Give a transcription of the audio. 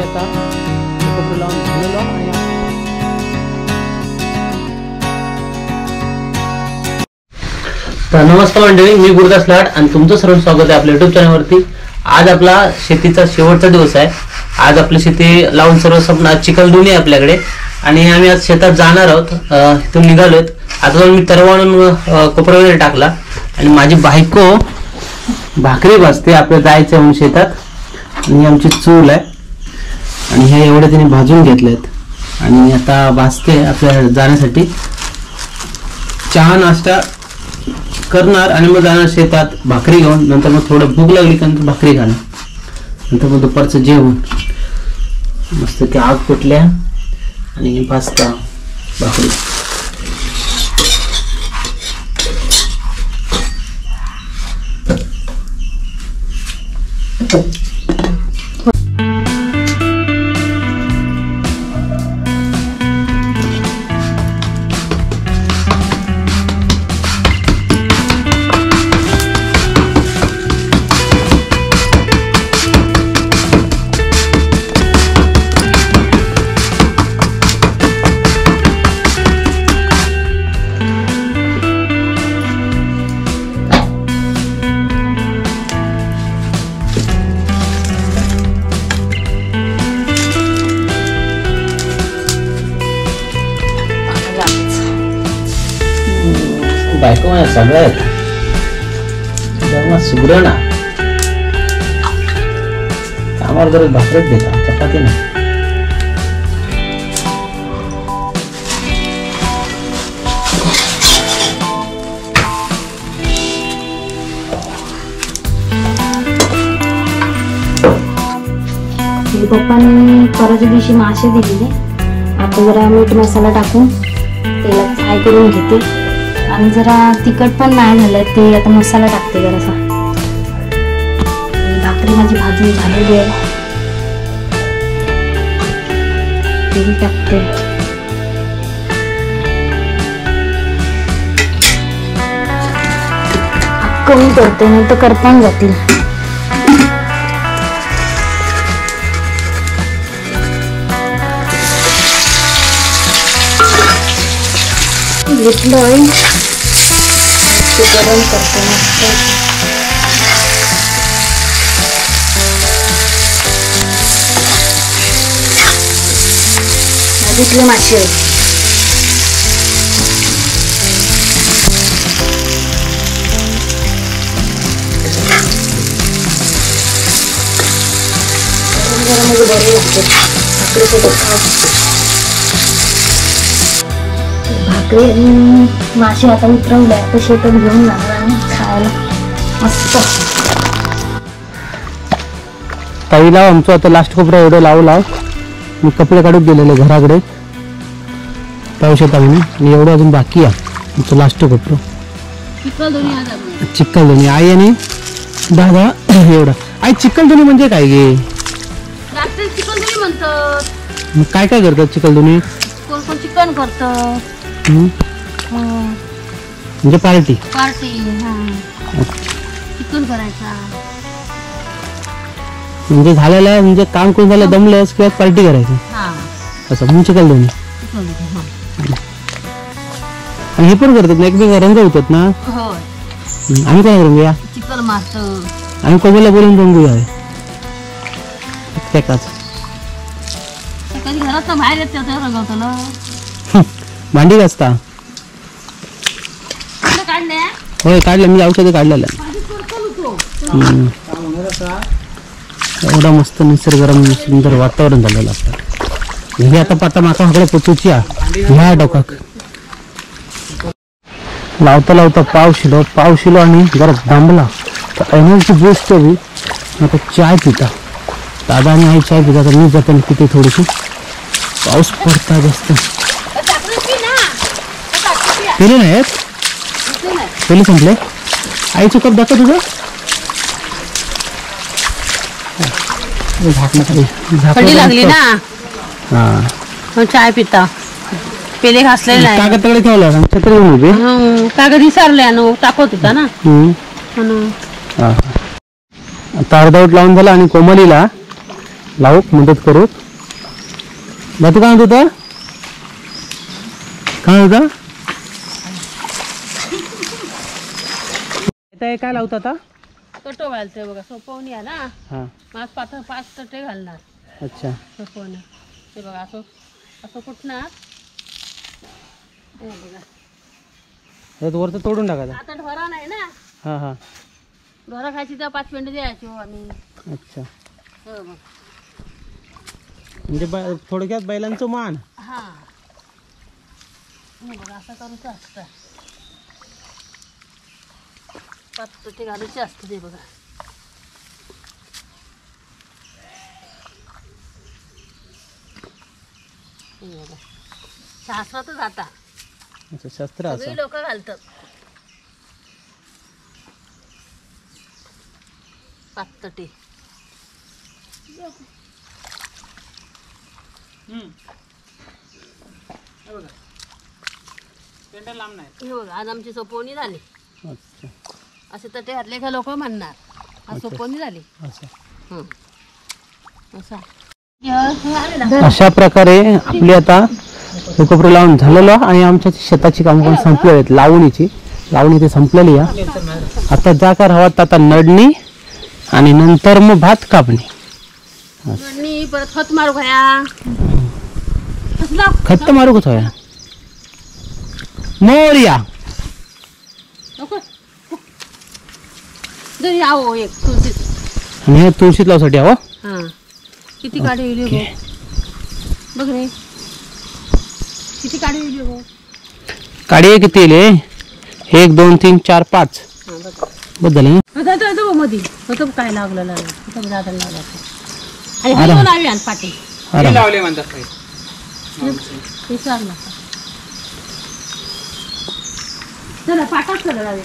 आता कोपरा लावून झालेलो आणि तर नमस्कार मंडळी, मी गुरुदास लाड आणि तुमचं सर्व स्वागत आहे आपल्या YouTube चॅनलवरती। आज आपला शेतीचा शेवटचा दिवस आहे। आज आपली शेती लावून सर्व संपणार, चिखलदोणी आहे आपल्याकडे आणि आम्ही आज शेतात जाणार आहोत। इथून निघालोत। आता जाऊन मी तरवाळून कोपरा वगैरे टाकला आणि माझी बायको भाकरी भाजते। आपल्या जायचं म्हणून शेतात आणि आमची चूल आहे आणि हे एवढे तिने भाजून घेतलेत आणि आता भाजते आपल्या जाण्यासाठी। चहा नाश्ता करणार आणि मग जाणार शेतात भाकरी घेऊन। नंतर मग थोडं भूक लागली की नंतर भाकरी खाणार, नंतर मग दुपारचं जेवण मस्त की आग पेटल्या आणि भाजता भाकरी। बायको माझ्या सगळ्यात सुगरण कामावर जर भाकरीच देता, चपाती नाही। पप्पांनी परवाच्या दिवशी मासे दिलेले, आता जरा मीठ मसाला टाकून तेलात फ्राय करून घेते आणि जरा तिखट पण नाही झालं ते आता मसाला टाकते जरासा। भाकरी माझी भाजून झालेली आहे, तेल टाकते। कमी करते नाही तर करपान जातील। घेतलं आहे ते गरम करते मस्त। भाजीतले मासे आहेत। गरम गरम बरे लागते भाकरीसोबत खाऊ। भाकरी आणि मासे आता उतरवले, आता शेतात घेऊन जाणार आणि खायला मस्त। ताईला आमचं आता लास्ट कोपरा एवढं लावला, मी कपडे काढून गेलेले घराकडे पाऊस येता म्हणून आणि एवढं अजून बाकी आहे आमचं लास्ट कोपरा। चिखलदोणी आई आणि दादा एवढा। आई चिखलदोणी म्हणजे काय गे? चिकनदोणी म्हणतात। मग काय काय करतात चिखलदोणी? कोण चिकन करतात म्हणजे पार्टी चिकन करायचा म्हणजे झालेलं म्हणजे काम करून झालं दमलंस किंवा पार्टी करायची असं म्हणून चिखलदोणी। आणि हे पण करतात ना, एकमेकांना रंगवतात ना। आम्ही काय रंगूया? चिकन मारतो आम्ही कोणाला बोलून रंगूया त्याकाच कधी घरात बाहेर येत रंगवतो ना। भांडी घासता? होय काढलं, मी औषध काढलेलं। एवढा मस्त निसर्गरम्य सुंदर वातावरण झालेलं आपलं। हे आता पाटा माका सगळं पोचूची ह्या डोकाक लावता लावता पाऊस शिलो आणि जरा थांबला तर एनर्जी बूस्ट हवी। आता चाय पिता दादा आणि आई चाय पिता, तर मी जाताना पिते थोडीशी। पाऊस पडता जास्त पिले नाहीत, पहिले संपले। आईचं कप दाखव तुझं थंडी लागली ना। हा चाय पिता पेले घासलेले नाही। कागद तकडे ठेवला छत्री उभी कागद विसरले टाकत होता ना। आता अर्धवट लावून झाला आणि कोमलीला लावू मदत करू. तू काय म्हणत होता? काय होता? काय लावता आता? कटो घालतोय बघा, सोपवणी आहे ना. हा. मास 5 तटे घालणार. अच्छा. सोपवणी ते बघा, असं असं कुठणार हे बघा. वरचं तोडून टाकायचं. आता ढोरा नाही ना. हा हा. ढोरा खायची तर 5 पेंड द्यायची हो आम्ही. अच्छा. हो बघ. म्हणजे थोडक्यात बैलांचं मान. हा हे बघा, असं करूचं असतं. 5 तटे घालायचे असतं ते बघा. हे बघा, शास्त्रातच आता अच्छा, शस्त्र असं. सगळी लोक घालतात. 5 तटे. हे बघा, आज आमची सोपवणी झाली. अच्छा. असे तटे घातले का लोक म्हणणार आज सोपवणी झाली. असं. हं. असं. अशा प्रकारे आपली आता कोपरे लावून झालेलं आणि आमच्या शेताची कामं पण संपली आहेत. लावणी ते संपलेली आहे. आता जाकार हवात आता नडणी आणि नंतर मग भात कापणी. आणि परत खत मारू घ्या. खत मारू कसं आहे? मोर्या यावं एक तुळशीत. आणि हे तुळशीत लावसाठी हवं. हा, किती काढी येईल गो बघ रे, किती काढी येईल गो. काडी किती येईल? 1 2 3 4 5 बस झालं ना. मध्ये होतं काय लागलं लागलं लावी आणि पाठी लावले म्हणतात चला पाठाच लावे.